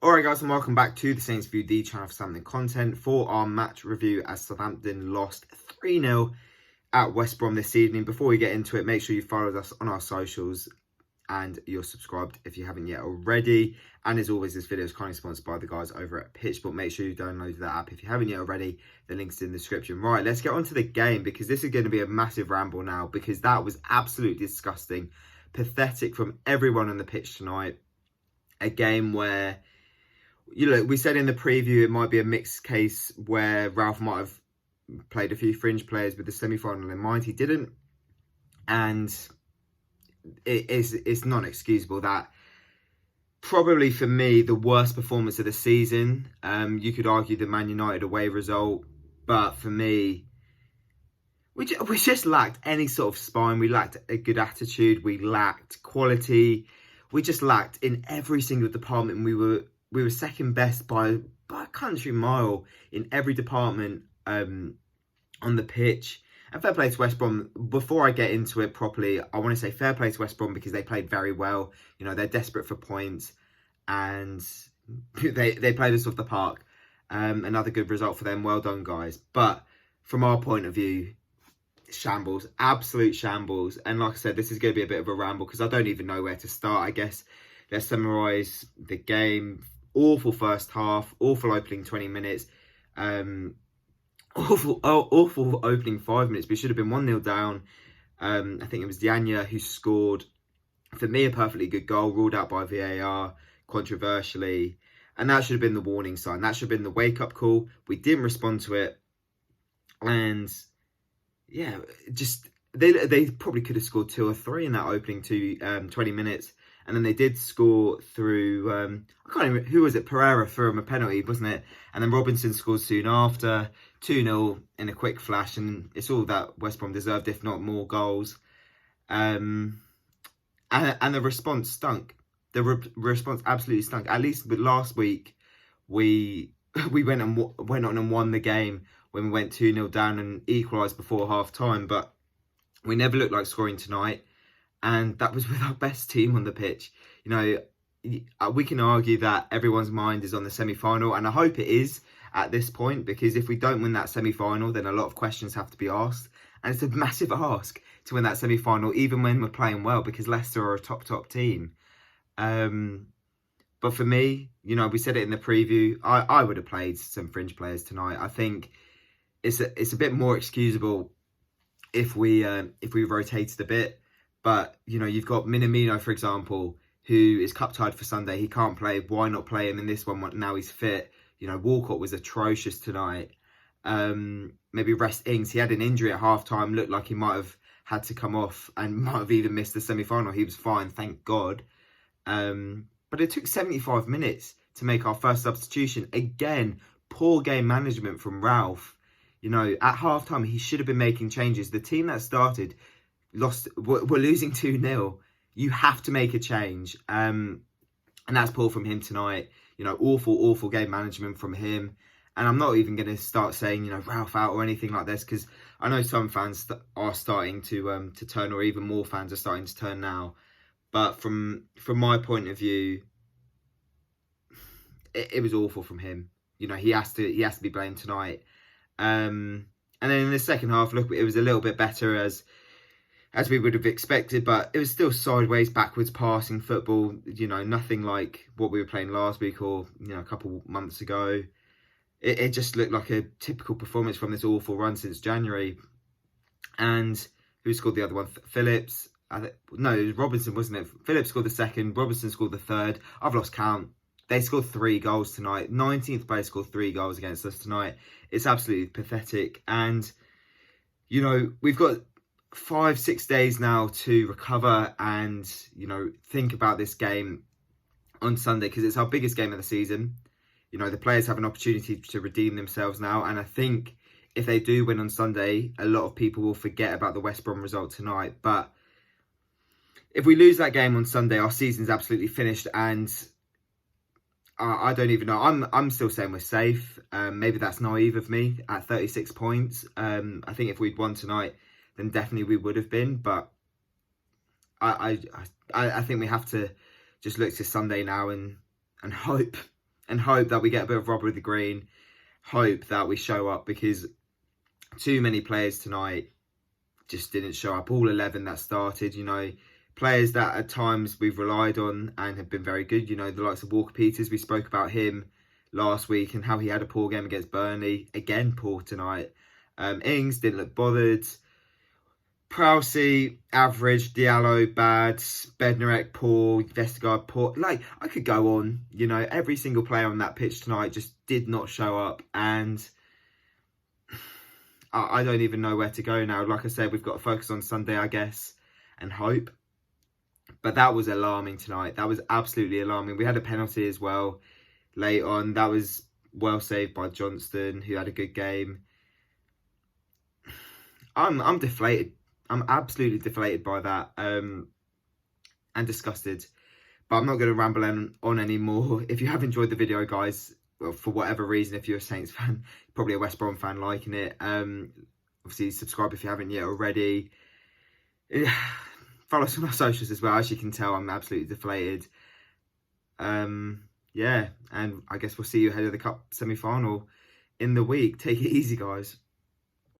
Alright guys, and welcome back to the Saints View D channel for Southampton content for our match review as Southampton lost 3-0 at West Brom this evening. Before we get into it, make sure you followed us on our socials and you're subscribed if you haven't yet already. And as always, this video is kindly sponsored by the guys over at Pitch, but make sure you download that app if you haven't yet already. The link's in the description. Right, let's get on to the game, because this is going to be a massive ramble now, because that was absolutely disgusting, pathetic from everyone on the pitch tonight. A game where, you know, we said in the preview it might be a mixed case where Ralph might have played a few fringe players with the semi-final in mind. He didn't, and it's not excusable. That probably for me the worst performance of the season. You could argue the Man United away result, but for me, we just lacked any sort of spine. We lacked a good attitude. We lacked quality. We just lacked in every single department. We were second best by a country mile in every department on the pitch. And fair play to West Brom. Before I get into it properly, I want to say fair play to West Brom because they played very well. You know, they're desperate for points and they played us off the park. Another good result for them. Well done, guys. But from our point of view, shambles, absolute shambles. And like I said, this is going to be a bit of a ramble because I don't even know where to start. I guess let's summarise the game. Awful first half, awful opening 20 minutes, awful opening 5 minutes. We should have been 1-0 down. I think it was Dianya who scored, for me, a perfectly good goal, ruled out by VAR, controversially. And that should have been the warning sign. That should have been the wake-up call. We didn't respond to it. And yeah, just they probably could have scored 2 or 3 in that opening 20 minutes. And then they did score through, I can't remember, who was it? Pereira threw him a penalty, wasn't it? And then Robinson scored soon after, 2-0 in a quick flash. And it's all that West Brom deserved, if not more goals. And the response stunk. The response absolutely stunk. At least with last week, we went on and won the game when we went 2-0 down and equalised before half-time. But we never looked like scoring tonight. And that was with our best team on the pitch. You know, we can argue that everyone's mind is on the semi-final. And I hope it is at this point. Because if we don't win that semi-final, then a lot of questions have to be asked. And it's a massive ask to win that semi-final, even when we're playing well. Because Leicester are a top team. But for me, you know, we said it in the preview. I would have played some fringe players tonight. I think it's a bit more excusable if we rotated a bit. But, you know, you've got Minamino, for example, who is cup tied for Sunday. He can't play. Why not play him in this one? Now he's fit. You know, Walcott was atrocious tonight. Maybe rest Ings. He had an injury at half-time. Looked like he might have had to come off and might have even missed the semi-final. He was fine, thank God. But it took 75 minutes to make our first substitution. Again, poor game management from Ralph. You know, at half-time, he should have been making changes. The team that started we're losing 2-0. You have to make a change. And that's poor from him tonight. You know, awful game management from him. And I'm not even going to start saying, you know, Ralph out or anything like this, because I know some fans are starting to turn, or even more fans are starting to turn now. But from my point of view, it was awful from him. You know, he has to be blamed tonight. And then in the second half, look, it was a little bit better as we would have expected, but it was still sideways, backwards passing football. You know, nothing like what we were playing last week or, you know, a couple months ago. It just looked like a typical performance from this awful run since January. And who scored the other one? Phillips. No, it was Robinson, wasn't it? Phillips scored the second. Robinson scored the third. I've lost count. They scored 3 goals tonight. 19th player scored 3 goals against us tonight. It's absolutely pathetic. And, you know, we've got 5-6 days now to recover and, you know, think about this game on Sunday, because it's our biggest game of the season. You know, the players have an opportunity to redeem themselves now, and I think if they do win on Sunday, a lot of people will forget about the West Brom result tonight. But if we lose that game on Sunday, our season's absolutely finished, and I don't even know. I'm still saying we're safe. Maybe that's naive of me at 36 points. I think if we'd won tonight, then definitely we would have been. But I think we have to just look to Sunday now and hope and hope that we get a bit of robbery of the green. Hope that we show up, because too many players tonight just didn't show up. All 11 that started, you know, players that at times we've relied on and have been very good. You know, the likes of Walker-Peters, we spoke about him last week and how he had a poor game against Burnley. Again, poor tonight. Ings didn't look bothered. Prowsey, average. Diallo, bad. Bednarek, poor. Vestergaard, poor. Like, I could go on. You know, every single player on that pitch tonight just did not show up. And I don't even know where to go now. Like I said, we've got to focus on Sunday, I guess, and hope. But that was alarming tonight. That was absolutely alarming. We had a penalty as well late on. That was well saved by Johnston, who had a good game. I'm deflated. I'm absolutely deflated by that, and disgusted. But I'm not going to ramble on anymore. If you have enjoyed the video, guys, well, for whatever reason, if you're a Saints fan, probably a West Brom fan liking it, obviously subscribe if you haven't yet already. Follow us on our socials as well. As you can tell, I'm absolutely deflated. Yeah, and I guess we'll see you ahead of the Cup semi-final in the week. Take it easy, guys.